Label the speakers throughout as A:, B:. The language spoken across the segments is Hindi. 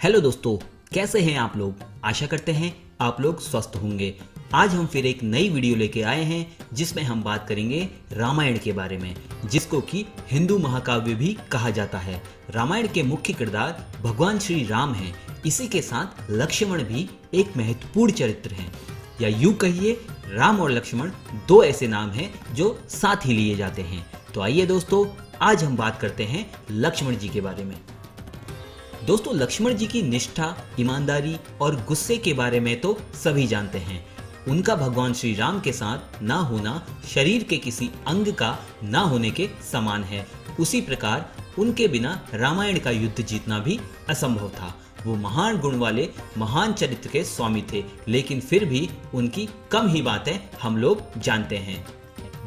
A: हेलो दोस्तों, कैसे हैं आप लोग। आशा करते हैं आप लोग स्वस्थ होंगे। आज हम फिर एक नई वीडियो लेके आए हैं जिसमें हम बात करेंगे रामायण के बारे में, जिसको कि हिंदू महाकाव्य भी कहा जाता है। रामायण के मुख्य किरदार भगवान श्री राम हैं। इसी के साथ लक्ष्मण भी एक महत्वपूर्ण चरित्र हैं, या यूं कहिए राम और लक्ष्मण दो ऐसे नाम हैं जो साथ ही लिए जाते हैं। तो आइए दोस्तों, आज हम बात करते हैं लक्ष्मण जी के बारे में। दोस्तों, लक्ष्मण जी की निष्ठा, ईमानदारी और गुस्से के बारे में तो सभी जानते हैं। उनका भगवान श्री राम के साथ ना होना शरीर के किसी अंग का ना होने के समान है। उसी प्रकार उनके बिना रामायण का युद्ध जीतना भी असंभव था। वो महान गुण वाले महान चरित्र के स्वामी थे, लेकिन फिर भी उनकी कम ही बातें हम लोग जानते हैं।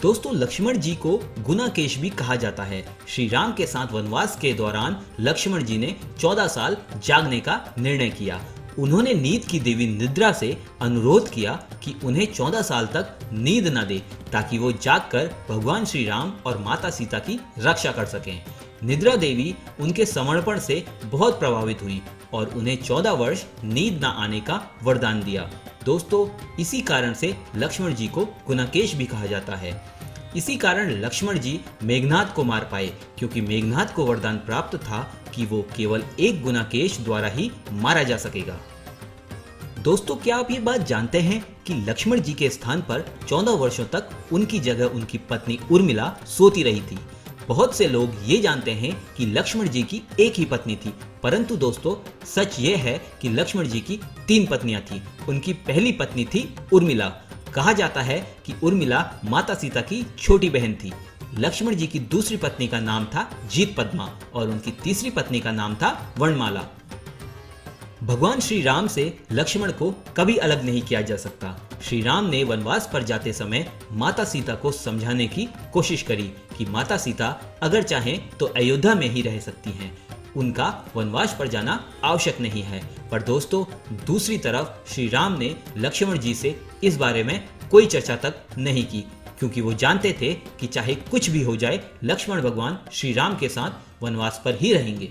A: दोस्तों, लक्ष्मण जी को गुनाकेश भी कहा जाता है। श्री राम के साथ वनवास के दौरान लक्ष्मण जी ने 14 साल जागने का निर्णय किया। उन्होंने नींद की देवी निद्रा से अनुरोध किया कि उन्हें 14 साल तक नींद न दे, ताकि वो जागकर भगवान श्री राम और माता सीता की रक्षा कर सकें। निद्रा देवी उनके समर्पण से बहुत प्रभावित हुई और उन्हें 14 वर्ष नींद न आने का वरदान दिया। दोस्तों, इसी कारण से लक्ष्मण जी को गुनाकेश भी कहा जाता है। इसी कारण लक्ष्मण जी मेघनाद को मार पाए, क्योंकि मेघनाद को वरदान प्राप्त था कि वो केवल एक गुनाकेश द्वारा ही मारा जा सकेगा। दोस्तों, क्या आप ये बात जानते हैं कि लक्ष्मण जी के स्थान पर 14 वर्षों तक उनकी जगह उनकी पत्नी उर्मिला सोती रही थी। बहुत से लोग ये जानते हैं कि लक्ष्मण जी की एक ही पत्नी थी, परंतु दोस्तों सच ये है कि लक्ष्मण जी की 3 पत्नियां थी। उनकी पहली पत्नी थी उर्मिला। कहा जाता है कि उर्मिला माता सीता की छोटी बहन थी। लक्ष्मण जी की दूसरी पत्नी का नाम था जीत पद्मा और उनकी तीसरी पत्नी का नाम था वर्णमाला। भगवान श्री राम से लक्ष्मण को कभी अलग नहीं किया जा सकता। श्री राम ने वनवास पर जाते समय माता सीता को समझाने की कोशिश करी कि माता सीता अगर चाहें तो अयोध्या में ही रह सकती हैं, उनका वनवास पर जाना आवश्यक नहीं है। पर दोस्तों, दूसरी तरफ श्री राम ने लक्ष्मण जी से इस बारे में कोई चर्चा तक नहीं की, क्योंकि वो जानते थे कि चाहे कुछ भी हो जाए, लक्ष्मण भगवान श्री राम के साथ वनवास पर ही रहेंगे।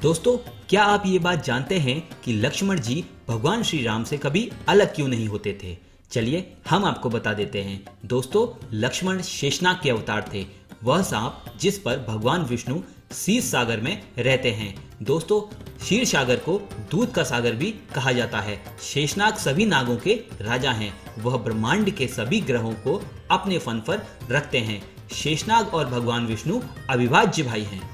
A: दोस्तों, क्या आप ये बात जानते हैं कि लक्ष्मण जी भगवान श्री राम से कभी अलग क्यों नहीं होते थे? चलिए हम आपको बता देते हैं। दोस्तों, लक्ष्मण शेषनाग के अवतार थे, वह सांप जिस पर भगवान विष्णु क्षीर सागर में रहते हैं। दोस्तों, क्षीर सागर को दूध का सागर भी कहा जाता है। शेषनाग सभी नागों के राजा हैं। वह ब्रह्मांड के सभी ग्रहों को अपने फन पर रखते हैं। शेषनाग और भगवान विष्णु अविभाज्य भाई हैं।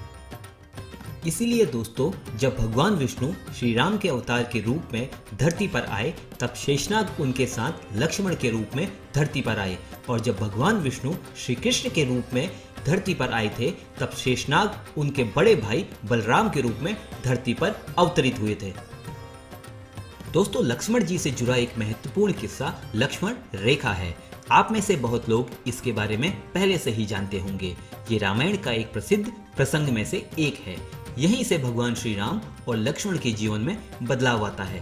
A: इसीलिए दोस्तों, जब भगवान विष्णु श्री राम के अवतार के रूप में धरती पर आए, तब शेषनाग उनके साथ लक्ष्मण के रूप में धरती पर आए, और जब भगवान विष्णु श्री कृष्ण के रूप में धरती पर आए थे, तब शेषनाग उनके बड़े भाई बलराम के रूप में धरती पर अवतरित हुए थे। दोस्तों, लक्ष्मण जी से जुड़ा एक महत्वपूर्ण किस्सा लक्ष्मण रेखा है। आप में से बहुत लोग इसके बारे में पहले से ही जानते होंगे। ये रामायण का एक प्रसिद्ध प्रसंग में से एक है। यहीं से भगवान श्री राम और लक्ष्मण के जीवन में बदलाव आता है।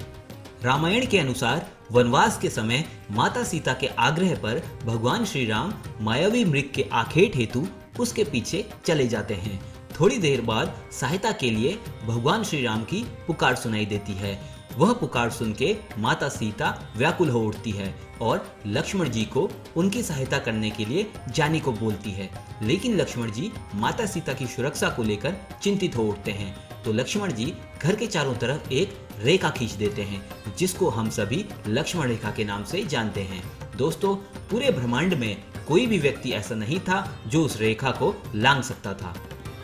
A: रामायण के अनुसार वनवास के समय माता सीता के आग्रह पर भगवान श्री राम मायावी मृग के आखेट हेतु उसके पीछे चले जाते हैं। थोड़ी देर बाद सहायता के लिए भगवान श्री राम की पुकार सुनाई देती है। वह पुकार सुन के माता सीता व्याकुल हो उठती है और लक्ष्मण जी को उनकी सहायता करने के लिए जाने को बोलती है, लेकिन लक्ष्मण जी माता सीता की सुरक्षा को लेकर चिंतित हो उठते हैं। तो लक्ष्मण जी घर के चारों तरफ एक रेखा खींच देते हैं, जिसको हम सभी लक्ष्मण रेखा के नाम से जानते हैं। दोस्तों, पूरे ब्रह्मांड में कोई भी व्यक्ति ऐसा नहीं था जो उस रेखा को लांघ सकता था।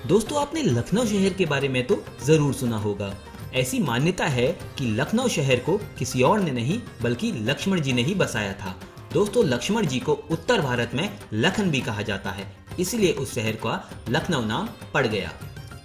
A: दोस्तों, आपने लखनऊ शहर के बारे में तो जरूर सुना होगा। ऐसी मान्यता है कि लखनऊ शहर को किसी और ने नहीं बल्कि लक्ष्मण जी ने ही बसाया था। दोस्तों, लक्ष्मण जी को उत्तर भारत में लखन भी कहा जाता है, इसलिए उस शहर का लखनऊ नाम पड़ गया।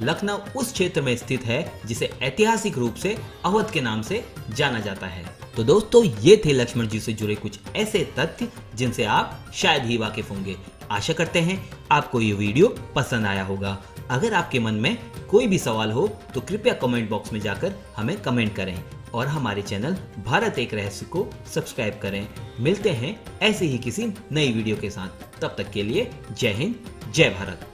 A: लखनऊ उस क्षेत्र में स्थित है जिसे ऐतिहासिक रूप से अवध के नाम से जाना जाता है। तो दोस्तों, ये थे लक्ष्मण जी से जुड़े कुछ ऐसे तथ्य जिनसे आप शायद ही वाकिफ होंगे। आशा करते हैं आपको ये वीडियो पसंद आया होगा। अगर आपके मन में कोई भी सवाल हो तो कृपया कमेंट बॉक्स में जाकर हमें कमेंट करें और हमारे चैनल भारत एक रहस्य को सब्सक्राइब करें। मिलते हैं ऐसे ही किसी नई वीडियो के साथ। तब तक के लिए जय हिंद, जय भारत।